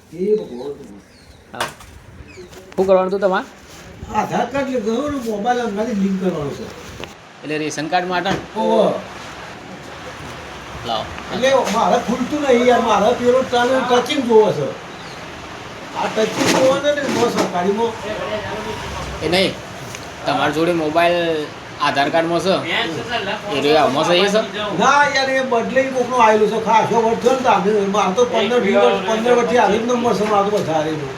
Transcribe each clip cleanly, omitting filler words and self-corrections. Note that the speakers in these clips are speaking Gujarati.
હા શું કરવાનું હતું તમારે? આધાર કાર્ડ ગયો મોબાઈલ અંગાથી લિંક કરવાનો છે. એટલે રેશન કાર્ડ માટે ઓહો. લાવો. એટલે મારે ખુલતું નહીં યાર, મારે પેલો ચાલે ટચિંગ જોવો છે. આ ટચિંગ જોવાને ને બસ સરકારીમાં એ નહીં, તમારી જોડે મોબાઈલ આધાર કાર્ડમાં છે એ રહ્યો આમાં છે એ છે? ના યાર, એ બદલે કોકનો આવેલું છે ખાસો વર્ષ થયો ને તાને. મારે તો 15 વર્ષથી આવી જ નંબર છે મારો તો વધારે નો.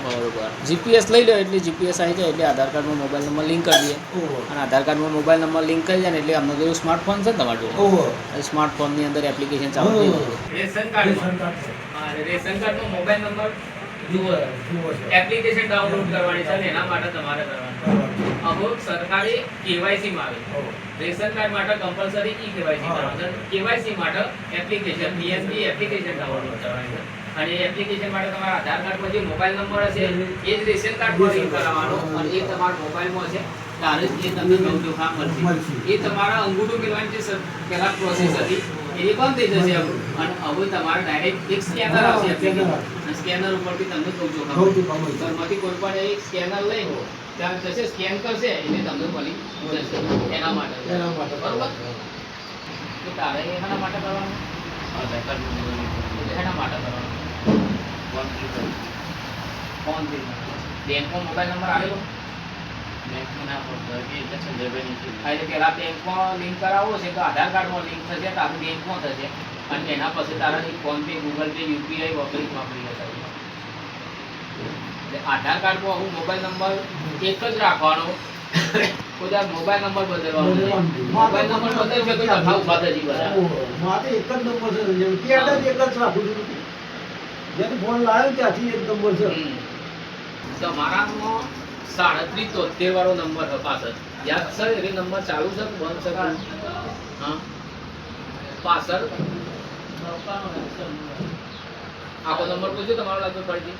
બરોબર. જીપીએસ લઈ લો એટલે જીપીએસ આવી જાય એટલે આધાર કાર્ડમાં મોબાઈલ નંબર લિંક કરી દઈએ. ઓહો. અને આધાર કાર્ડમાં મોબાઈલ નંબર લિંક કરી જાય ને એટલે અમને તો સ્માર્ટફોન છે ને તમારી જોડે. ઓહો. સ્માર્ટફોનની અંદર એપ્લિકેશન ચાલુ થઈ જાય. રેશન કાર્ડનો મોબાઈલ નંબર જુઓ, એપ્લિકેશન ડાઉનલોડ કરવાની છે અને એના માટે તમારે કરવાનું. હવે સરકારે કેવાયસી માં આવે. રેશન કાર્ડ માટે કમ્પલસરી ઈ કેવાયસી કરવાનું છે. કેવાયસી માટે એપ્લિકેશન પીએનબી એપ્લિકેશન ડાઉનલોડ કરવાની છે. અને એપ્લિકેશન માટે તમારા આધાર કાર્ડમાં જે મોબાઈલ નંબર હશે એ જ રેશન કાર્ડમાં લિંક કરાવવાનો અને એ તમારા મોબાઈલમાં છે ત્યારે જ એ તમને નવજોખા મળશે. એ તમારા અંગૂઠો મેળવવાની જે પહેલા પ્રોસેસ હતી એ બંધ થઈ જશે અને હવે તમારે ડાયરેક્ટ એક સ્કેનર આવશે એપ્લિકેશન અને સ્કેનર ઉપરથી તમને નવજોખા મળશે. ઘરમાંથી કોઈ પણ એક સ્કેનર લઈ ત્યાં જશે સ્કેન કરશે એટલે તમને મળી જશે. એના માટે બરોબર. તો તારે એના માટે કરવાનું આધાર કાર્ડ એના માટે કરવાનું ફોન બેંકમાં મોબાઈલ નંબર આવેલો બેંકમાં ના પડતો એટલે પેલા બેંકમાં લિંક કરાવવો છે તો આધાર કાર્ડમાં લિંક થશે તો આપણે બેંકમાં થશે અને એના પછી તારા phone pay Google pay UPI વાપરી શકાય. એટલે આધાર કાર્ડમાં હું મોબાઈલ નંબર એક જ રાખવાનો. કોઈ મોબાઈલ નંબર બદલવાનો મોબાઈલ નંબર બદલશે તો બધા ઉભા થશે બધા. મારે એક જ નંબર છે, પેડ જ એક જ રાખું છું. જેને ફોન લાવ્યો ત્યાંથી એક નંબર છે. તમારામાં 3773 વાળો નંબર છે પાછળ યાદ છે? એ નંબર ચાલુ છે કે બંધ છે? હા પાછળ આખો નંબર પૂછ્યો તમારો લાગ્યો ફરીથી?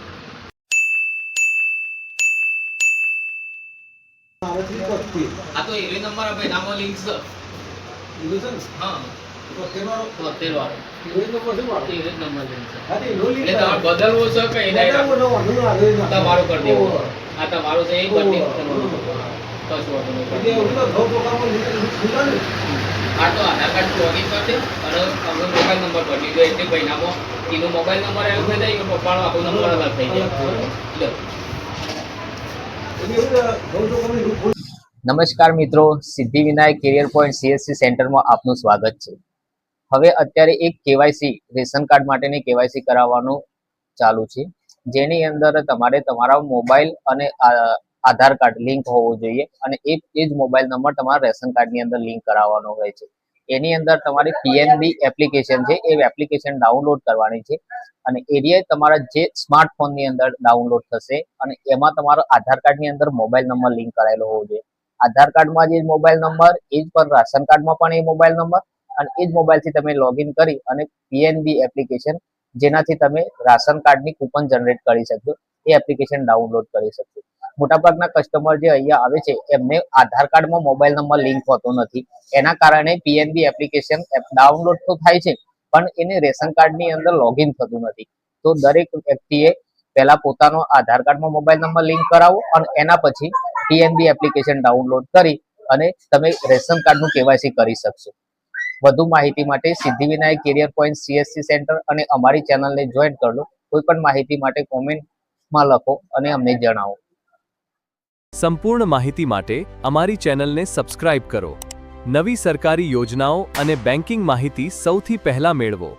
મારે 335. આ તો એ નંબર આપણે નામો લિંક છે. એનો છે ને? હા 73 વાળો. 73 વાળો એનો જ નંબર છે મારો. એ જ નંબર લિંક છે. હા, એનો link એટલે તમારે બદલવો છે કે એને બદલવો વાંધો ના આવે ના. તમારું કરી દેવું. ઓહો. આ તમારું છે એ કરી દેવું. ઓહો. કશું વાંધો નહીં. એટલે એવું તો ઘઉં ચોખામાં link ખુલ્લા ને. આ તો આધાર કાર્ડ લોગિન કરશે અને અમને મોબાઈલ નંબર પર લીધો એટલે ભાઈનામાં એનો મોબાઈલ નંબર એનો થઈ જાય પપ્પાનો આખો નંબર અલગ થઈ જાય. એટલે એવું તો ઘઉં ચોખામાં link ખુલ્લા. નમસ્કાર મિત્રો, સિદ્ધિવિનાયક કેરિયર પોઈન્ટ સીએસસી સેન્ટરમાં આપનું સ્વાગત છે. હવે અત્યારે એક કેવાયસી રેશન કાર્ડ માટેની કેવાયસી કરાવવાનું ચાલુ છે, જેની અંદર તમારે તમારા મોબાઈલ અને આધાર કાર્ડ લિંક હોવું જોઈએ અને એ જ મોબાઈલ નંબર તમારા રેશન કાર્ડની અંદર લિંક કરાવવાનો હોય છે. એની અંદર તમારી પીએનબી એપ્લિકેશન છે એ એપ્લિકેશન ડાઉનલોડ કરવાની છે અને એરિયા તમારા જે સ્માર્ટફોનની અંદર ડાઉનલોડ થશે અને એમાં તમારો આધાર કાર્ડની અંદર મોબાઈલ નંબર લિંક કરાયેલો હોવો જોઈએ. આધાર કાર્ડમાં જે મોબાઈલ નંબર એ જ પણ રાશન કાર્ડમાં પણ એ મોબાઈલ નંબર અને એ જ મોબાઈલથી તમે લોગિન કરી અને પીએનબી એપ્લિકેશન જેનાથી તમે રાશન કાર્ડની કૂપન જનરેટ કરી શકશો એ એપ્લિકેશન ડાઉનલોડ કરી શકશો. મોટાભાગના કસ્ટમર જે અહીંયા આવે છે એમને આધાર કાર્ડમાં મોબાઈલ નંબર લિંક હોતો નથી, એના કારણે પીએનબી એપ્લિકેશન ડાઉનલોડ તો થાય છે પણ એને રેશન કાર્ડની અંદર લોગિન થતું નથી. તો દરેક વ્યક્તિએ પહેલા પોતાનો આધાર કાર્ડમાં મોબાઈલ નંબર લિંક કરાવો અને એના પછી પીએનબી એપ્લિકેશન ડાઉનલોડ કરી અને તમે રેશન કાર્ડનું કેવાયસી કરી શકશો. વધુ માહિતી માટે Siddhivinayak career point CSC centre અને અમારી ચેનલને જોઈન કરો. કોઈ પણ માહિતી માટે કોમેન્ટમાં લખો અને અમને જણાવો. સંપૂર્ણ માહિતી માટે અમારી ચેનલને સબસ્ક્રાઇબ કરો. નવી સરકારી યોજનાઓ અને બેન્કિંગ માહિતી સૌથી પહેલા મેળવો.